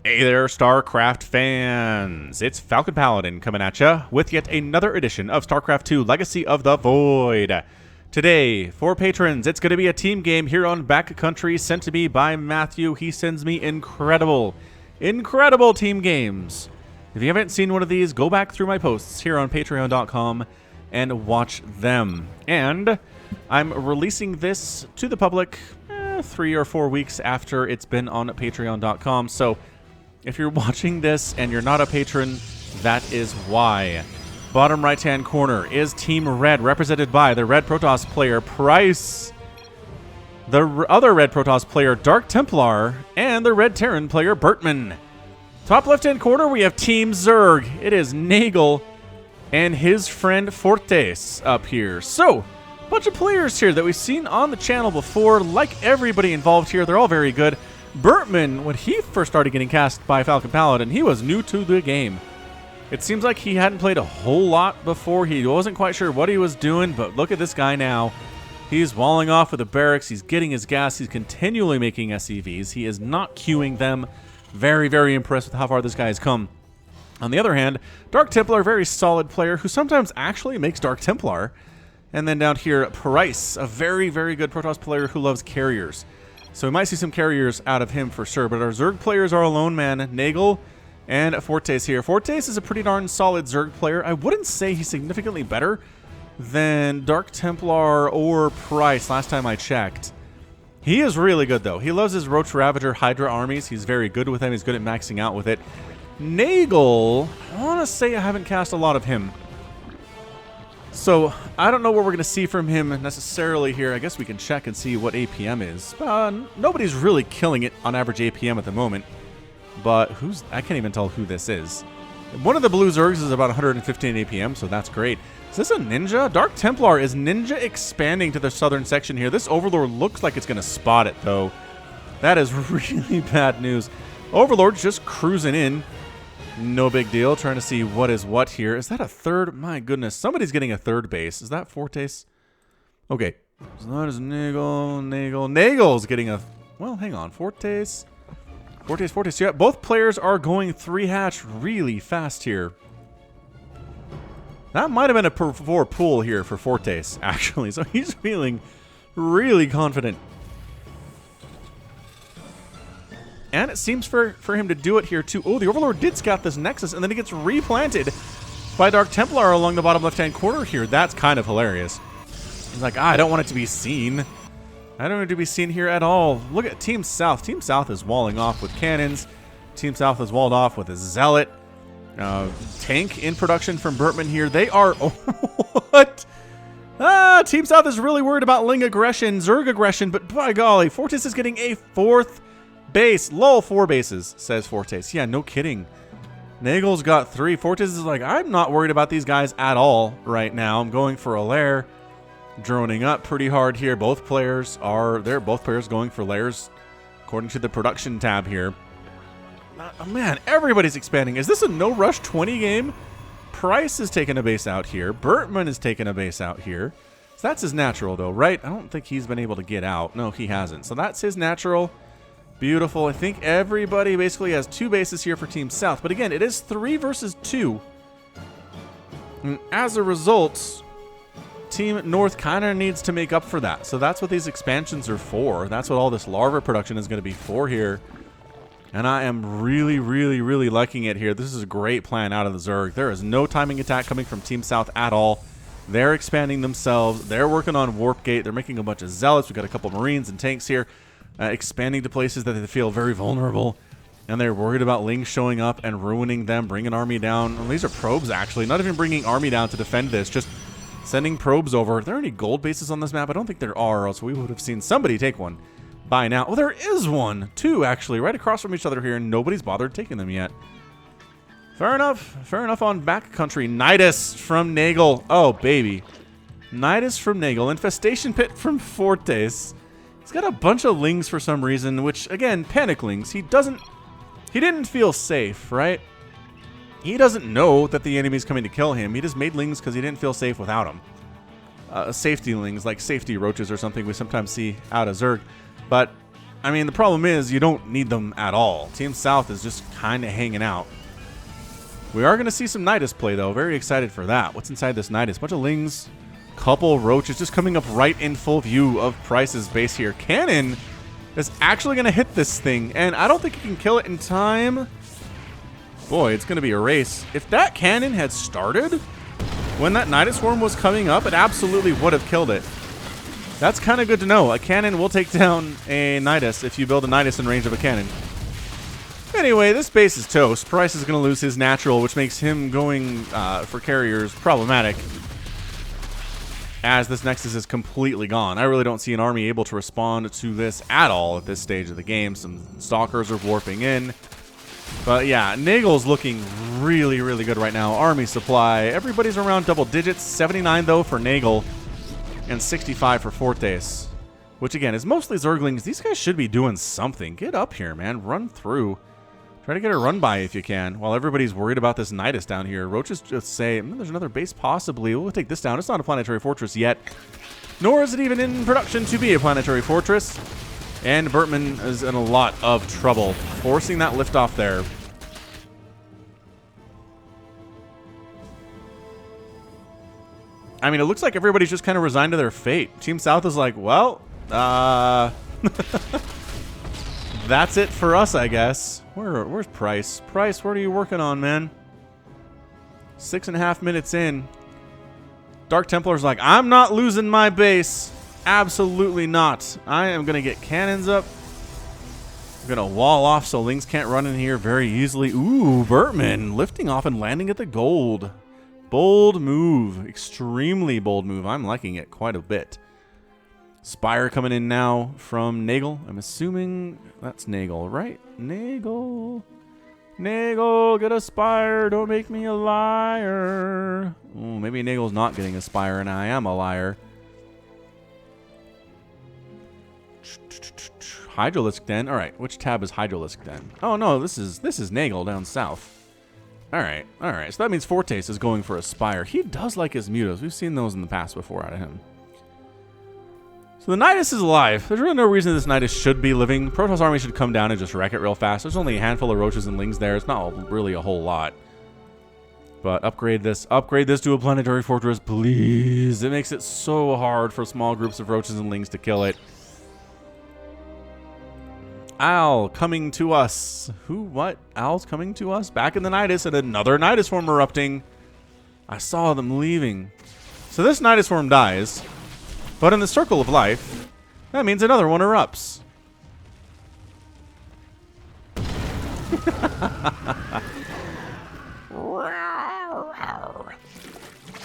Hey there, StarCraft fans! It's Falcon Paladin coming at ya with yet another edition of StarCraft 2 Legacy of the Void. Today, for patrons, it's going to be a team game here on Backcountry sent to me by Matthew. He sends me incredible team games. If you haven't seen one of these, go back through my posts here on patreon.com and watch them. And I'm releasing this to the public 3 or 4 weeks after it's been on patreon.com, so if you're watching this and you're not a patron, that is why. Bottom right-hand corner is Team Red, represented by the Red Protoss player Price, the other Red Protoss player Dark Templar, and the Red Terran player Bertman. Top left-hand corner, we have Team Zerg. It is Nagel and his friend Fortes up here. So, a bunch of players here that we've seen on the channel before. Like everybody involved here, they're all very good. Bertman, when he first started getting cast by Falcon Paladin, he was new to the game. It seems like he hadn't played a whole lot before. He wasn't quite sure what he was doing, but look at this guy now. He's walling off with the barracks. He's getting his gas. He's continually making SCVs. He is not queuing them. Very, very impressed with how far this guy has come. On the other hand, Dark Templar, very solid player who sometimes actually makes Dark Templar. And then down here, Price, a very, very good Protoss player who loves carriers. So we might see some carriers out of him for sure, but our Zerg players are a lone man, Nagel and Fortes here. Fortes is a pretty darn solid Zerg player. I wouldn't say he's significantly better than Dark Templar or Price last time I checked. He is really good though. He loves his Roach Ravager Hydra armies. He's very good with them. He's good at maxing out with it. Nagel, I want to say I haven't cast a lot of him. So, I don't know what we're going to see from him necessarily here. I guess we can check and see what APM is. Nobody's really killing it on average APM at the moment. But I can't even tell who this is. One of the blue Zergs is about 115 APM, so that's great. Is this a ninja? Dark Templar is ninja expanding to the southern section here. This Overlord looks like it's going to spot it, though. That is really bad news. Overlord's just cruising in. No big deal. Trying to see what is what here. Is that a third? My goodness. Somebody's getting a third base. Is that Fortes? Okay. So that is Nagel. Nagel's getting a... Well, hang on. Fortes. Yeah, both players are going 3-hatch really fast here. That might have been a per-4 pull here for Fortes, actually. So he's feeling really confident. And it seems for him to do it here, too. Oh, the Overlord did scout this Nexus, and then he gets replanted by Dark Templar along the bottom left-hand corner here. That's kind of hilarious. He's like, I don't want it to be seen. I don't want it to be seen here at all. Look at Team South. Team South is walling off with cannons. Team South is walled off with a Zealot. Tank in production from Bertman here. They are... Oh, what? Team South is really worried about Ling aggression, Zerg aggression, but by golly, Fortes is getting a 4th base. Lol, 4 bases, says Fortes. Yeah, no kidding. Nagel's got 3. Fortes is like, I'm not worried about these guys at all right now. I'm going for a lair. Droning up pretty hard here. Both players going for lairs according to the production tab here. Oh, man, everybody's expanding. Is this a no rush 20 game? Price is taking a base out here. Bertman is taking a base out here. So that's his natural though, right? I don't think he's been able to get out. No, he hasn't. So that's his natural. Beautiful. I think everybody basically has 2 bases here for Team South. But again, it is 3 versus 2. And as a result, Team North kind of needs to make up for that. So that's what these expansions are for. That's what all this larva production is going to be for here. And I am really, really, really liking it here. This is a great plan out of the Zerg. There is no timing attack coming from Team South at all. They're expanding themselves. They're working on Warp Gate. They're making a bunch of Zealots. We've got a couple Marines and tanks here. Expanding to places that they feel very vulnerable, and they're worried about Ling showing up and ruining them, bringing army down. Well, these are probes, actually. Not even bringing army down to defend this, just sending probes over. Are there any gold bases on this map? I don't think there are, or else we would have seen somebody take one by now. Oh, there is one. 2, actually, right across from each other here, and nobody's bothered taking them yet. Fair enough. Fair enough on Backcountry. Nidus from Nagel. Oh, baby. Nidus from Nagel. Infestation Pit from Fortes. He's got a bunch of Lings for some reason, which, again, panic Lings. He didn't feel safe, right? He doesn't know that the enemy's coming to kill him. He just made Lings because he didn't feel safe without them. Safety Lings, like safety roaches or something we sometimes see out of Zerg. But I mean, the problem is you don't need them at all. Team South is just kind of hanging out. We are going to see some Nidus play, though. Very excited for that. What's inside this Nidus? Bunch of Lings, couple Roaches just coming up right in full view of Price's base here. Cannon is actually going to hit this thing, and I don't think he can kill it in time. Boy, it's going to be a race. If that cannon had started when that Nidus Swarm was coming up, it absolutely would have killed it. That's kind of good to know. A cannon will take down a Nidus if you build a Nidus in range of a cannon. Anyway, this base is toast. Price is going to lose his natural, which makes him going for carriers problematic, as this Nexus is completely gone. I really don't see an army able to respond to this at all at this stage of the game. Some Stalkers are warping in. But yeah, Nagel's looking really, really good right now. Army supply, everybody's around double digits. 79 though for Nagel, and 65 for Fortes, which again is mostly Zerglings. These guys should be doing something. Get up here, man. Run through. Try to get a run by if you can, while everybody's worried about this Nidus down here. Roaches just say, there's another base possibly. We'll take this down. It's not a planetary fortress yet, nor is it even in production to be a planetary fortress. And Bertman is in a lot of trouble, forcing that liftoff there. I mean, it looks like everybody's just kind of resigned to their fate. Team South is like, well, that's it for us, I guess. Where's Price? Price, what are you working on, man? 6.5 minutes in. Dark Templar's like, I'm not losing my base. Absolutely not. I am going to get cannons up. I'm going to wall off so Lings can't run in here very easily. Ooh, Bertman lifting off and landing at the gold. Bold move. Extremely bold move. I'm liking it quite a bit. Spire coming in now from Nagel. I'm assuming that's Nagel, right? Nagel. Nagel, get a Spire. Don't make me a liar. Ooh, maybe Nagel's not getting a Spire and I am a liar. Hydralisk Den. All right, which tab is Hydralisk Den? Oh no, this is Nagel down south. All right. So that means Fortes is going for a Spire. He does like his Mutos. We've seen those in the past before out of him. So the Nidus is alive. There's really no reason this Nidus should be living. Protoss army should come down and just wreck it real fast. There's only a handful of Roaches and Lings there. It's not really a whole lot. But upgrade this to a planetary fortress, please. It makes it so hard for small groups of Roaches and Lings to kill it. Owl coming to us. Who? What? Owl's coming to us? Back in the Nidus, and another Nidus Swarm erupting. I saw them leaving. So this Nidus Swarm dies, but in the circle of life, that means another one erupts.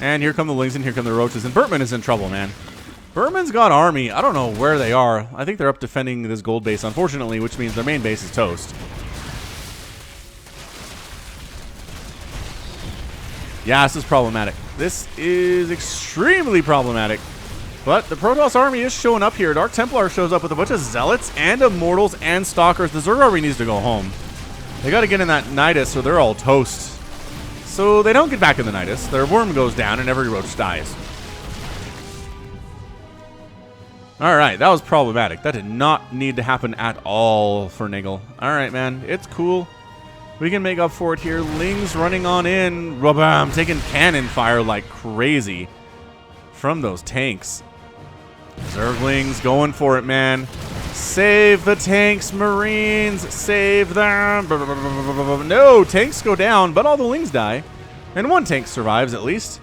And here come the Lings and here come the Roaches, and Bertman is in trouble, man. Bertman's got army. I don't know where they are. I think they're up defending this gold base, unfortunately, which means their main base is toast. Yeah, this is problematic. This is extremely problematic. But the Protoss army is showing up here. Dark Templar shows up with a bunch of Zealots and Immortals and Stalkers. The Zerg army needs to go home. They got to get in that Nidus or they're all toast. So they don't get back in the Nidus. Their worm goes down and every Roach dies. Alright, that was problematic. That did not need to happen at all for Nagel. Alright, man. It's cool. We can make up for it here. Lings running on in. Rabam, taking cannon fire like crazy from those tanks. Zerglings going for it, man. Save the tanks, Marines. Save them. No, tanks go down, but all the Lings die. And one tank survives, at least.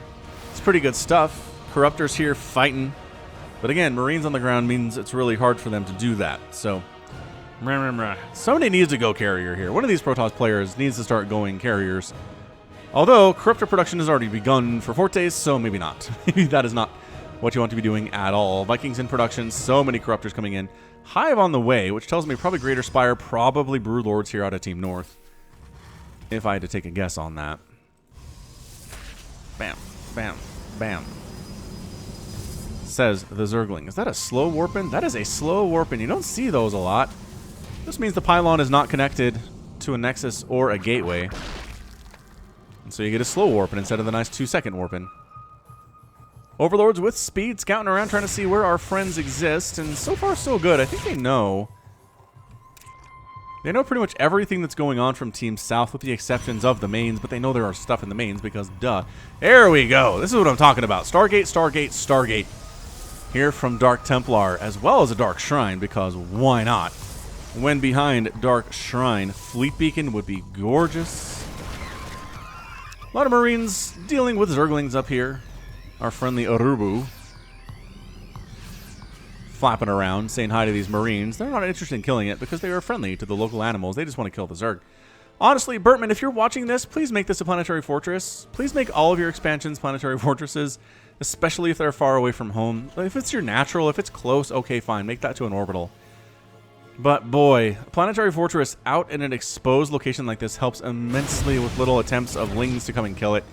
It's pretty good stuff. Corruptors here fighting. But again, Marines on the ground means it's really hard for them to do that. So, somebody needs to go carrier here. One of these Protoss players needs to start going carriers. Although, Corruptor production has already begun for Fortes, so maybe not. Maybe that is not what you want to be doing at all. Vikings in production, so many Corruptors coming in. Hive on the way, which tells me probably Greater Spire, probably Brood Lords here out of Team North. If I had to take a guess on that. Bam, bam, bam. Says the Zergling. Is that a slow warpin? That is a slow warpin. You don't see those a lot. This means the pylon is not connected to a nexus or a gateway. And so you get a slow warpin instead of the nice 2-second warpin. Overlords with speed, scouting around trying to see where our friends exist. And so far so good. I think they know They know pretty much everything that's going on from Team South with the exceptions of the mains, but they know there are stuff in the mains because duh. There we go. This is what I'm talking about. Stargate, Stargate, Stargate. Here from Dark Templar as well as a Dark Shrine because why not? When behind Dark Shrine, Fleet Beacon would be gorgeous. A lot of Marines dealing with Zerglings up here. Our friendly Urubu flapping around, saying hi to these Marines. They're not interested in killing it because they are friendly to the local animals. They just want to kill the Zerg. Honestly, Bertman, if you're watching this, please make this a planetary fortress. Please make all of your expansions planetary fortresses, especially if they're far away from home. If it's your natural, if it's close, okay, fine. Make that to an orbital. But boy, a planetary fortress out in an exposed location like this helps immensely with little attempts of lings to come and kill it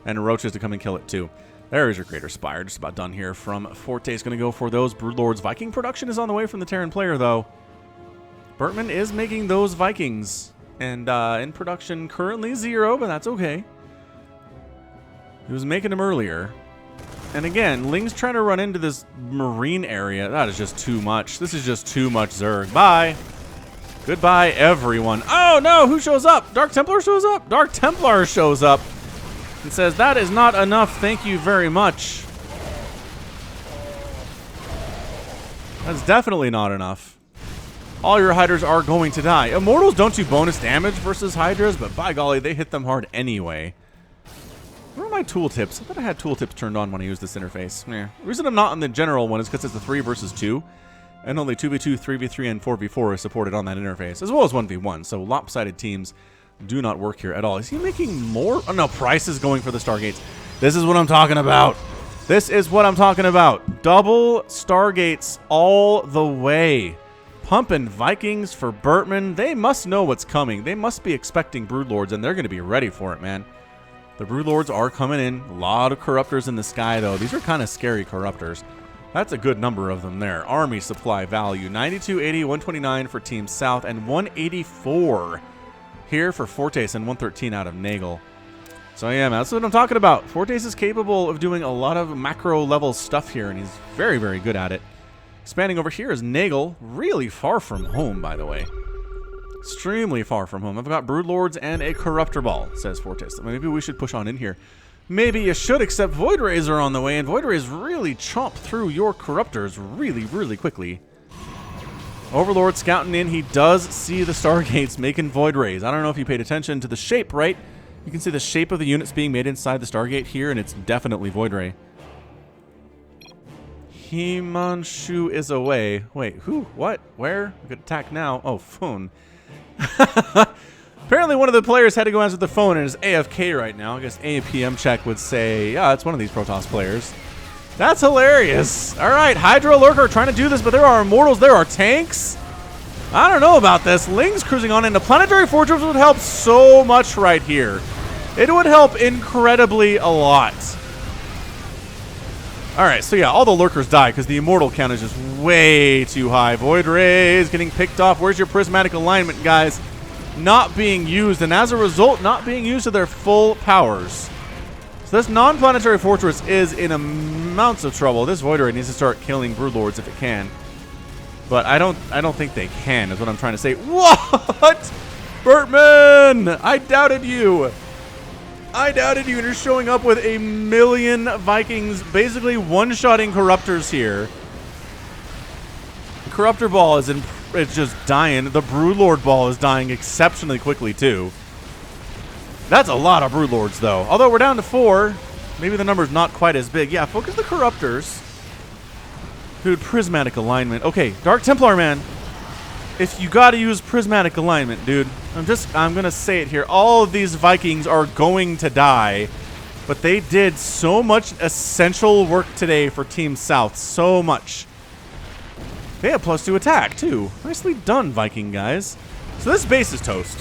and roaches to come and kill it too. There is your Greater Spire. Just about done here from Forte. Is going to go for those Broodlords. Viking production is on the way from the Terran player, though. Bertman is making those Vikings. And in production, currently 0, but that's okay. He was making them earlier. And again, Ling's trying to run into this marine area. That is just too much. This is just too much Zerg. Bye. Goodbye, everyone. Oh, no. Who shows up? Dark Templar shows up? Dark Templar shows up. And says, that is not enough, thank you very much. That's definitely not enough. All your Hydras are going to die. Immortals don't do bonus damage versus Hydras, but by golly, they hit them hard anyway. Where are my tooltips? I thought I had tooltips turned on when I used this interface. The reason I'm not on the general one is because it's a 3 versus 2. And only 2v2, 3v3, and 4v4 is supported on that interface, as well as 1v1. So lopsided teams do not work here at all. Is he making more? Oh, no, Price is going for the Stargates. This is what I'm talking about. This is what I'm talking about. Double Stargates all the way. Pumping Vikings for Bertman. They must know what's coming. They must be expecting Broodlords, and they're going to be ready for it, man. The Broodlords are coming in. A lot of Corruptors in the sky, though. These are kind of scary Corruptors. That's a good number of them there. Army supply value. 9280, 129 for Team South, and 184 here for Fortes and 113 out of Nagel. So yeah, man, that's what I'm talking about. Fortes is capable of doing a lot of macro level stuff here, and he's very, very good at it. Expanding over here is Nagel, really far from home, by the way. Extremely far from home. I've got Broodlords and a Corruptor Ball, says Fortes. Maybe we should push on in here. Maybe you should, except Void Rays are on the way, and Void Rays really chomp through your Corruptors really, really quickly. Overlord scouting in. He does see the Stargates making Void Rays. I don't know if you paid attention to the shape, right? You can see the shape of the units being made inside the Stargate here, and it's definitely Void Ray. Himanshu is away. Wait, who? What? Where? We could attack now. Oh, phone. Apparently one of the players had to go answer the phone and is AFK right now. I guess APM check would say, yeah, it's one of these Protoss players. That's hilarious. All right, Hydra Lurker trying to do this, but there are Immortals, there are tanks. I don't know about this. Ling's cruising on into Planetary Fortress would help so much right here. It would help incredibly a lot. All right, so yeah, all the Lurkers die because the Immortal count is just way too high. Void Rays getting picked off. Where's your prismatic alignment, guys? Not being used, and as a result, not being used to their full powers. So this non-planetary fortress is in amounts of trouble. This Void Ray needs to start killing Broodlords if it can. But I don't think they can, is what I'm trying to say. What? Bertman! I doubted you. I doubted you, and you're showing up with a million Vikings, basically one-shotting Corruptors here. The Corruptor Ball is it's just dying. The Broodlord Ball is dying exceptionally quickly, too. That's a lot of Broodlords, though. Although we're down to 4. Maybe the number's not quite as big. Yeah, focus the Corruptors. Dude, prismatic alignment. Okay, Dark Templar, man. If you gotta use prismatic alignment, dude. I'm gonna say it here. All of these Vikings are going to die. But they did so much essential work today for Team South. So much. They have +2 attack, too. Nicely done, Viking guys. So this base is toast.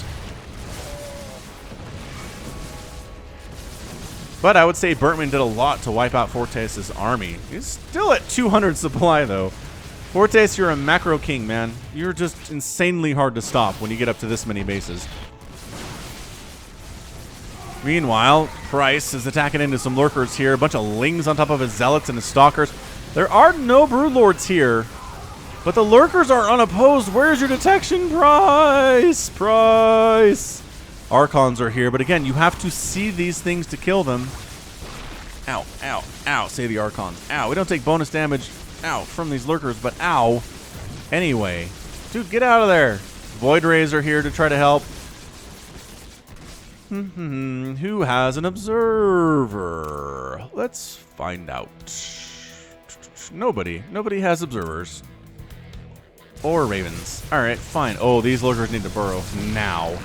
But I would say Bertman did a lot to wipe out Fortes' army. He's still at 200 supply, though. Fortes, you're a macro king, man. You're just insanely hard to stop when you get up to this many bases. Meanwhile, Price is attacking into some Lurkers here. A bunch of Lings on top of his Zealots and his Stalkers. There are no Broodlords here. But the lurkers are unopposed. Where's your detection? Price! Price! Archons are here, but again, you have to see these things to kill them. Ow, ow, ow, say the Archons. Ow, we don't take bonus damage, ow, from these lurkers, but ow. Anyway, dude, get out of there. Void Rays are here to try to help. Who has an observer? Let's find out. Nobody. Nobody has observers. Or ravens. Alright, fine. Oh, these lurkers need to burrow now.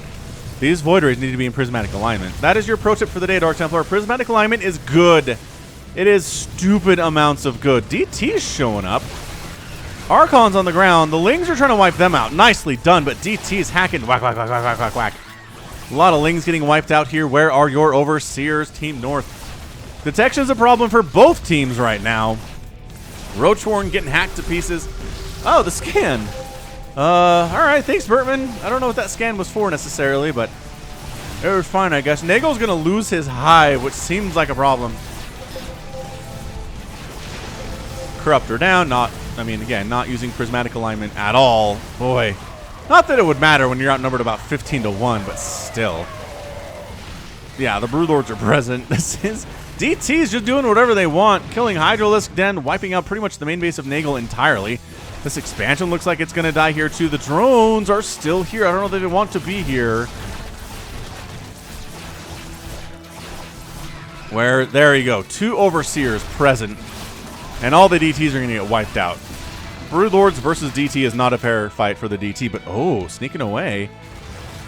These Void Rays need to be in prismatic alignment. That is your pro tip for the day, Dark Templar. Prismatic alignment is good. It is stupid amounts of good. DT's showing up. Archon's on the ground. The Lings are trying to wipe them out. Nicely done, but DT's hacking. Whack, whack, whack, whack, whack, whack, whack. A lot of Lings getting wiped out here. Where are your overseers, Team North? Detection's a problem for both teams right now. Roachwarn getting hacked to pieces. Oh, the scan. Alright, thanks, Bertman. I don't know what that scan was for necessarily, but it was fine, I guess. Nagel's gonna lose his hive, which seems like a problem. Corruptor down, not using prismatic alignment at all. Boy. Not that it would matter when you're outnumbered about 15-1, but still. Yeah, the Broodlords are present. This is... DT's just doing whatever they want. Killing Hydralisk Den, wiping out pretty much the main base of Nagel entirely. This expansion looks like it's going to die here too. The drones are still here. I don't know that they want to be here. There you go. 2 Overseers present. And all the DTs are going to get wiped out. Broodlords versus DT is not a fair fight for the DT, but oh, sneaking away.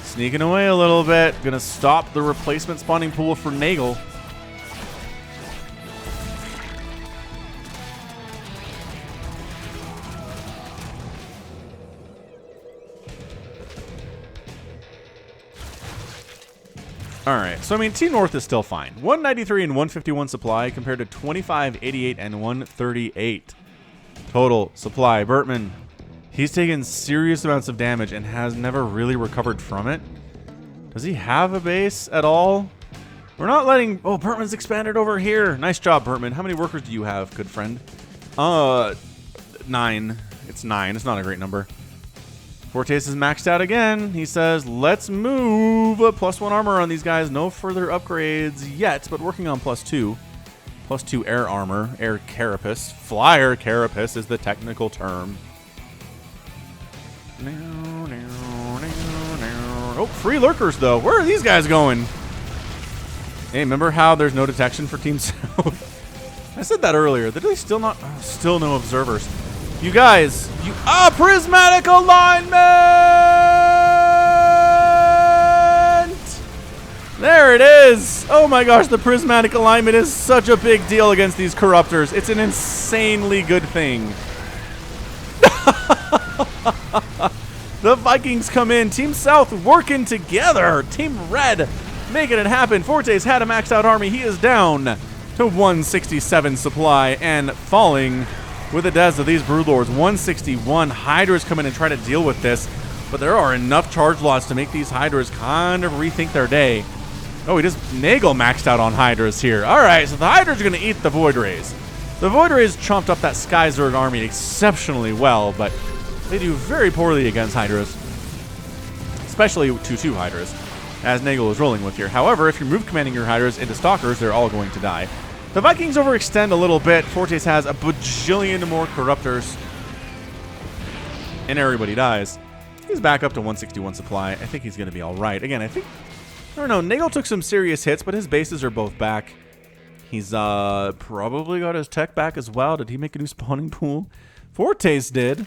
Sneaking away a little bit. Going to stop the replacement spawning pool for Nagel. Alright, so I mean, Team North is still fine. 193 and 151 supply compared to 25, 88, and 138 total supply. Bertman, he's taken serious amounts of damage and has never really recovered from it. Does he have a base at all? We're not letting... Oh, Bertman's expanded over here. Nice job, Bertman. How many workers do you have, good friend? 9. It's 9. It's not a great number. Fortes is maxed out again. He says, let's move. +1 armor on these guys. No further upgrades yet, but working on +2. +2 air armor. Air carapace. Flyer carapace is the technical term. Oh, free lurkers, though. Where are these guys going? Hey, remember how there's no detection for Team South? I said that earlier. Did they still not? Oh, still no observers. You guys, prismatic alignment! There it is! Oh my gosh, the prismatic alignment is such a big deal against these corruptors. It's an insanely good thing. The Vikings come in. Team South working together. Team Red making it happen. Fortes had a maxed out army. He is down to 167 supply and falling with the deaths of these Broodlords. 161. Hydras come in and try to deal with this, but there are enough charge lots to make these Hydras kind of rethink their day. Oh, he just Nagel maxed out on Hydras here. All right, so the Hydras are going to eat the Void Rays. The Void Rays chomped up that Sky Zerg army exceptionally well, but they do very poorly against Hydras, especially 2/2 Hydras, as Nagel is rolling with here. However, if you're move commanding your Hydras into Stalkers, they're all going to die. The Vikings overextend a little bit. Fortes has a bajillion more Corruptors, and everybody dies. He's back up to 161 supply. I think he's going to be all right. Again, I don't know. Nagel took some serious hits, but his bases are both back. He's probably got his tech back as well. Did he make a new spawning pool? Fortes did.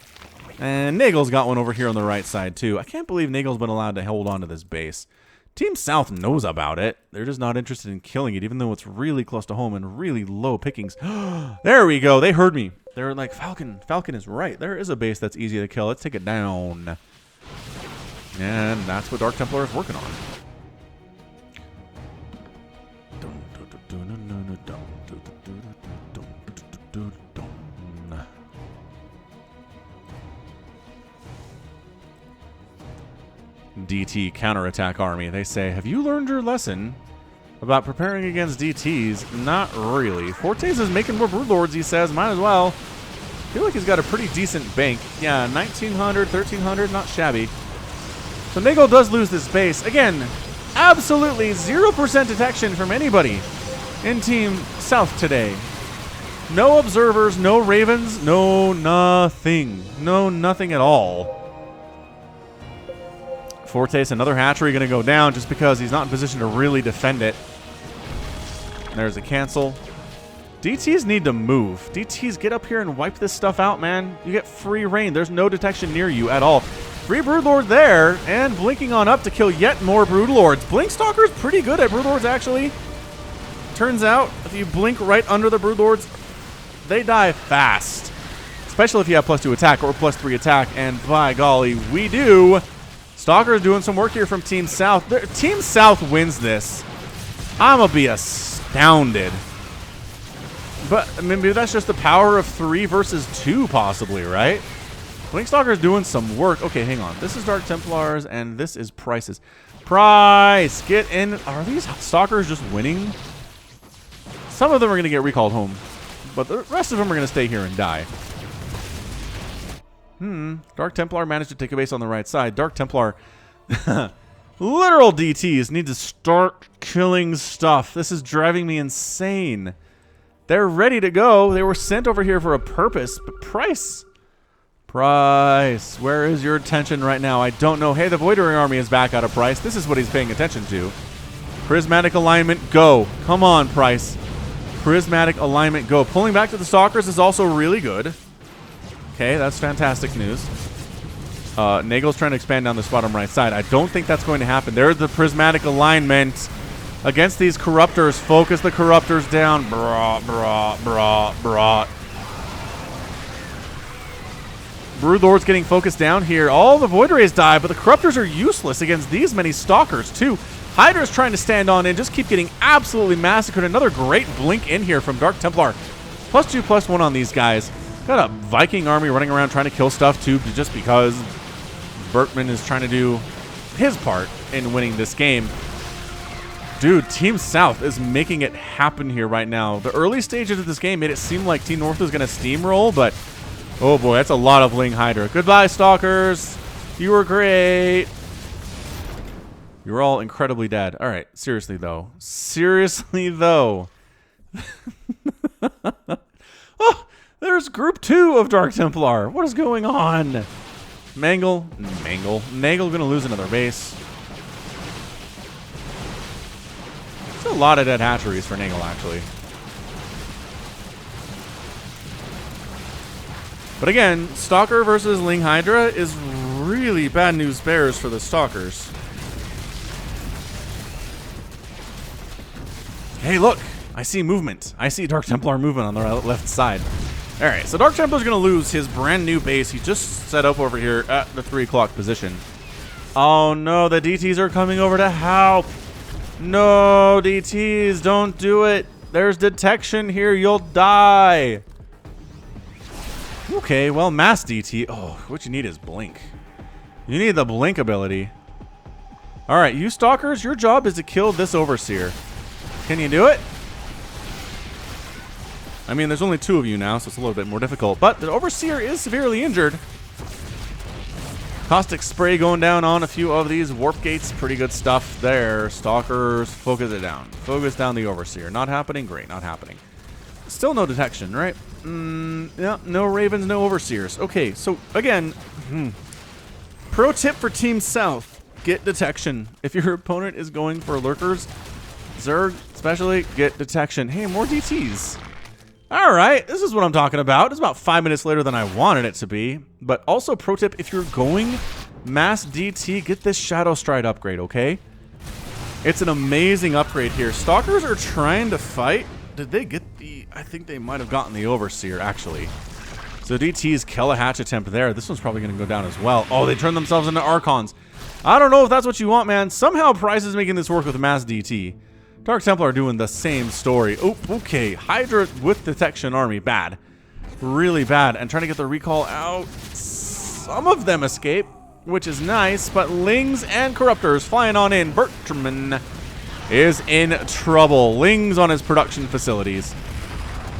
And Nagel's got one over here on the right side, too. I can't believe Nagel's been allowed to hold on to this base. Team South knows about it. They're just not interested in killing it, even though it's really close to home and really low pickings. There we go. They heard me. They're like, Falcon is right. There is a base that's easy to kill. Let's take it down. And that's what Dark Templar is working on. DT counterattack army. They say, have you learned your lesson about preparing against DTs? Not really. Fortes is making more Broodlords, he says. Might as well. feel like he's got a pretty decent bank. Yeah, 1,900, 1,300, not shabby. So Nagel does lose this base. Again, absolutely 0% detection from anybody in Team South today. No observers, no ravens, no nothing. No nothing at all. Fortes, another hatchery going to go down just because he's not in position to really defend it. There's a cancel. DTs need to move. DTs, get up here and wipe this stuff out, man. You get free reign. There's no detection near you at all. Free Broodlord there, and blinking on up to kill yet more Broodlords. Blinkstalker's pretty good at Broodlords, actually. Turns out, if you blink right under the Broodlords, they die fast. Especially if you have +2 attack or +3 attack, and by golly, we do. Stalker's doing some work here from Team South. Team South wins this. I'm going to be astounded. But maybe that's just the power of 3 versus 2, possibly, right? Blinkstalker's doing some work. Okay, hang on. This is Dark Templars, and this is Price's. Price! Get in. Are these Stalkers just winning? Some of them are going to get recalled home, but the rest of them are going to stay here and die. Dark Templar managed to take a base on the right side. Dark Templar, literal DTs need to start killing stuff. This is driving me insane. They're ready to go. They were sent over here for a purpose, but Price, where is your attention right now? I don't know. Hey, the Voidering Army is back out of Price. This is what he's paying attention to. Prismatic alignment, go. Come on, Price. Prismatic alignment, go. Pulling back to the Stalkers is also really good. Okay, that's fantastic news. Nagel's trying to expand down this bottom right side. I don't think that's going to happen. There's the prismatic alignment against these corruptors. Focus the corruptors down. Brah, brah, brah, brah. Broodlord's getting focused down here. All the Void Rays die, but the corruptors are useless against these many Stalkers, too. Hydra's trying to stand on and just keep getting absolutely massacred. Another great blink in here from Dark Templar. +2/+1 on these guys. Got a Viking army running around trying to kill stuff too, just because Bertman is trying to do his part in winning this game. Dude, Team South is making it happen here right now. The early stages of this game made it seem like Team North was going to steamroll, but oh boy, that's a lot of Ling Hydra. Goodbye, Stalkers. You were great. You were all incredibly dead. All right, seriously though. Seriously though. Oh! There's Group 2 of Dark Templar. What is going on? Nagel gonna lose another base. There's a lot of dead hatcheries for Nagel, actually. But again, Stalker versus Ling Hydra is really bad news bears for the Stalkers. Hey, look! I see movement. I see Dark Templar movement on the left side. Alright, so Dark Templar's going to lose his brand new base. He just set up over here at the 3 o'clock position. Oh no, the DTs are coming over to help. No, DTs, don't do it. There's detection here. You'll die. Okay, well, mass DT. Oh, what you need is blink. You need the blink ability. Alright, you Stalkers, your job is to kill this Overseer. Can you do it? I mean, there's only 2 of you now, so it's a little bit more difficult. But the Overseer is severely injured. Caustic Spray going down on a few of these Warp Gates. Pretty good stuff there. Stalkers, focus it down. Focus down the Overseer. Not happening? Great, not happening. Still no detection, right? Yeah, no Ravens, no Overseers. Okay, so again, pro tip for Team South. Get detection. If your opponent is going for Lurkers, Zerg especially, get detection. Hey, more DTs. All right, this is what I'm talking about. It's about 5 minutes later than I wanted it to be. But also, pro tip, if you're going mass DT, get this Shadow Stride upgrade, okay? It's an amazing upgrade here. Stalkers are trying to fight. Did they get the... I think they might have gotten the Overseer, actually. So DT's kill a hatch attempt there. This one's probably going to go down as well. Oh, they turned themselves into Archons. I don't know if that's what you want, man. Somehow Price is making this work with mass DT. Dark Templar are doing the same story. Oh, okay. Hydra with detection army. Bad. Really bad. And trying to get the recall out. Some of them escape, which is nice. But Lings and Corruptors flying on in. Bertman is in trouble. Lings on his production facilities.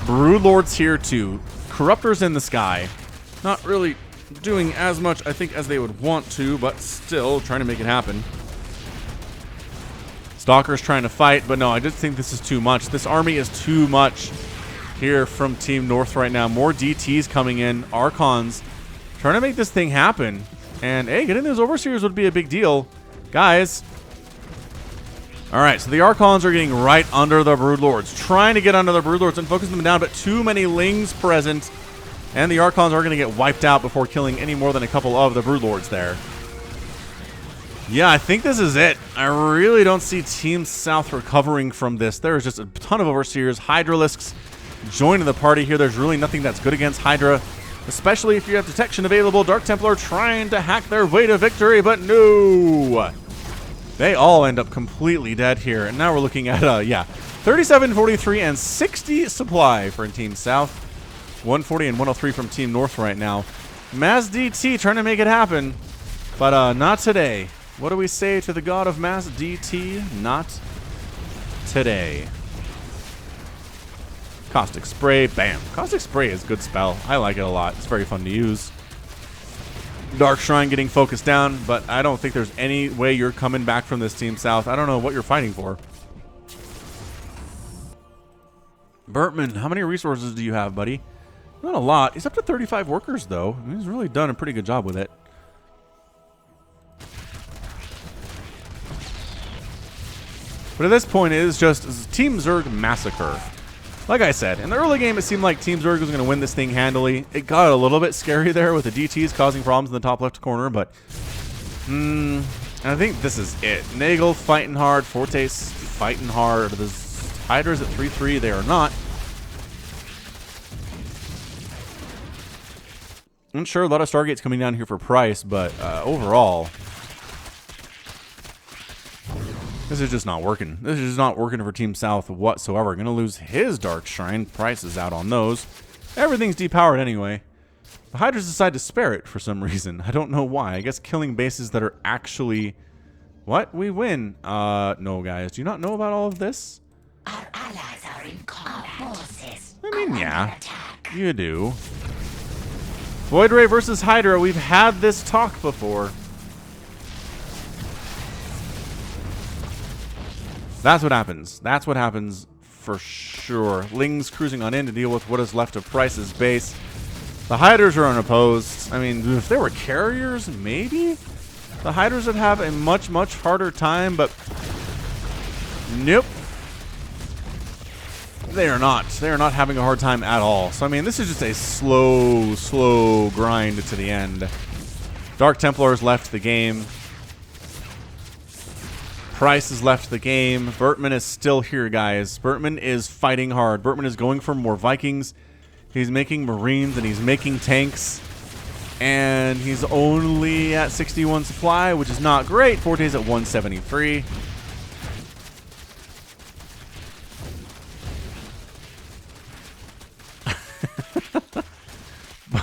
Broodlord's here too. Corruptors in the sky. Not really doing as much, I think, as they would want to, but still trying to make it happen. Stalker's trying to fight, but no, I just think this is too much. This army is too much here from Team North right now. More DTs coming in. Archons trying to make this thing happen. And, hey, getting those Overseers would be a big deal. Guys. All right, so the Archons are getting right under the Broodlords. Trying to get under the Broodlords and focus them down, but too many Lings present. And the Archons are going to get wiped out before killing any more than a couple of the Broodlords there. Yeah, I think this is it. I really don't see Team South recovering from this. There's just a ton of Overseers. Hydralisks joining the party here. There's really nothing that's good against Hydra, especially if you have detection available. Dark Templar trying to hack their way to victory, but no. They all end up completely dead here. And now we're looking at, yeah, 37, 43, and 60 supply for Team South. 140 and 103 from Team North right now. Mass DT trying to make it happen, but not today. What do we say to the god of Mass DT? Not today. Caustic Spray, bam. Caustic Spray is a good spell. I like it a lot. It's very fun to use. Dark Shrine getting focused down, but I don't think there's any way you're coming back from this Team South. I don't know what you're fighting for. Bertman, how many resources do you have, buddy? Not a lot. He's up to 35 workers, though. He's really done a pretty good job with it. But at this point, it is just Team Zerg Massacre. Like I said, in the early game, it seemed like Team Zerg was going to win this thing handily. It got a little bit scary there with the DTs causing problems in the top left corner, but I think this is it. Nagel fighting hard, Fortes fighting hard. The Hydras at 3-3, they are not. I'm sure a lot of Stargates coming down here for price, but overall, this is just not working. This is just not working for Team South whatsoever. Going to lose his Dark Shrine. Price is out on those. Everything's depowered anyway. The Hydras decide to spare it for some reason. I don't know why. I guess killing bases that are actually... What? We win. No, guys. Do you not know about all of this? Our allies are in combat. I mean, yeah. You do. Void Ray versus Hydra. We've had this talk before. That's what happens. That's what happens for sure. Lings cruising on in to deal with what is left of Price's base. The Hydras are unopposed. I mean, if they were carriers, maybe? The Hydras would have a much, much harder time, but nope. They are not. They are not having a hard time at all. So, I mean, this is just a slow, slow grind to the end. Dark Templars left the game. Price has left the game. Bertman is still here, guys. Bertman is fighting hard. Bertman is going for more Vikings. He's making Marines and he's making tanks. And he's only at 61 supply, which is not great. Forte's at 173.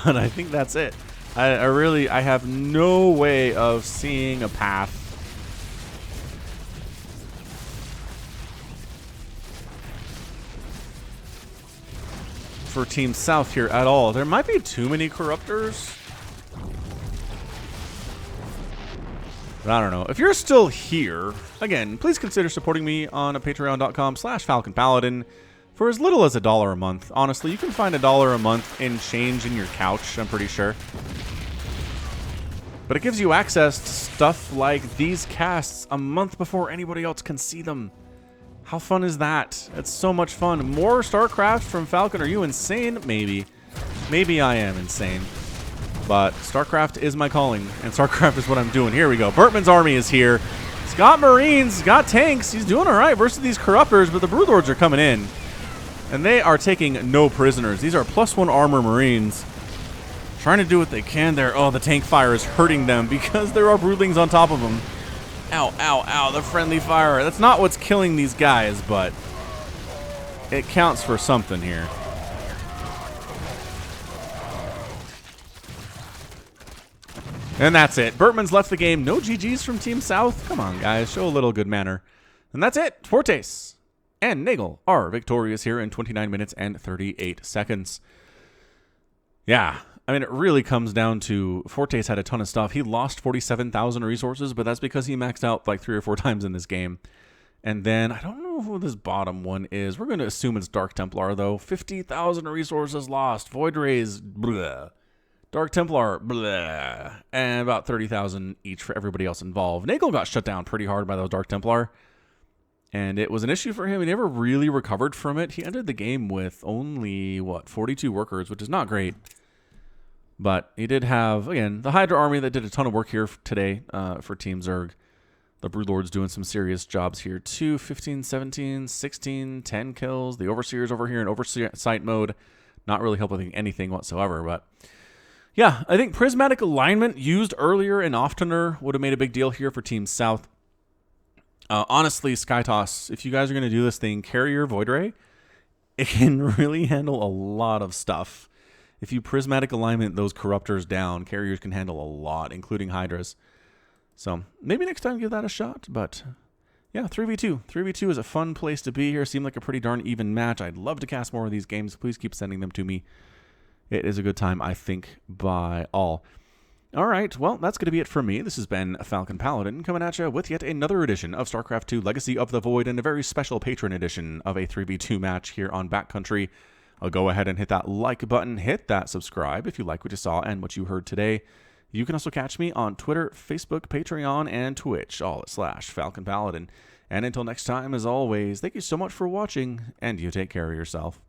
But I think that's it. I have no way of seeing a path for Team South here at all. There might be too many Corruptors. But I don't know. If you're still here, again, please consider supporting me on patreon.com/FalconPaladin for as little as $1 a month. Honestly, you can find $1 a month in change in your couch, I'm pretty sure. But it gives you access to stuff like these casts a month before anybody else can see them. How fun is that? It's so much fun. More StarCraft from Falcon. Are you insane? Maybe. Maybe I am insane. But StarCraft is my calling, and StarCraft is what I'm doing. Here we go. Bertman's army is here. He's got Marines. He's got tanks. He's doing all right versus these Corruptors, but the Broodlords are coming in. And they are taking no prisoners. These are +1 armor Marines. Trying to do what they can there. Oh, the tank fire is hurting them because there are Broodlings on top of them. Ow, ow, ow, the friendly fire. That's not what's killing these guys, but it counts for something here. And that's it. Bertman's left the game. No GGs from Team South. Come on, guys. Show a little good manner. And that's it. Fortes and Nagel are victorious here in 29 minutes and 38 seconds. Yeah. I mean, it really comes down to Fortes had a ton of stuff. He lost 47,000 resources, but that's because he maxed out like 3 or 4 times in this game. And then, I don't know who this bottom one is. We're going to assume it's Dark Templar, though. 50,000 resources lost. Void Rays, blah. Dark Templar, blah. And about 30,000 each for everybody else involved. Nagel got shut down pretty hard by those Dark Templar. And it was an issue for him. He never really recovered from it. He ended the game with only, 42 workers, which is not great. But he did have, again, the Hydra army that did a ton of work here today for Team Zerg. The Broodlord's doing some serious jobs here too. 15, 17, 16, 10 kills. The Overseer's over here in oversight mode. Not really helping anything whatsoever. But yeah, I think prismatic alignment used earlier and oftener would have made a big deal here for Team South. Honestly, Skytoss, if you guys are going to do this thing, carry your Void Ray. It can really handle a lot of stuff. If you prismatic alignment those corruptors down, carriers can handle a lot, including Hydras. So maybe next time give that a shot. But yeah, 3v2. 3v2 is a fun place to be here. Seemed like a pretty darn even match. I'd love to cast more of these games. Please keep sending them to me. It is a good time, I think, by all. All right, well, that's going to be it for me. This has been Falcon Paladin coming at you with yet another edition of StarCraft 2 Legacy of the Void and a very special patron edition of a 3v2 match here on Backcountry. I'll go ahead and hit that like button, hit that subscribe if you like what you saw and what you heard today. You can also catch me on Twitter, Facebook, Patreon, and Twitch, all at /Falcon Paladin. And until next time, as always, thank you so much for watching, and you take care of yourself.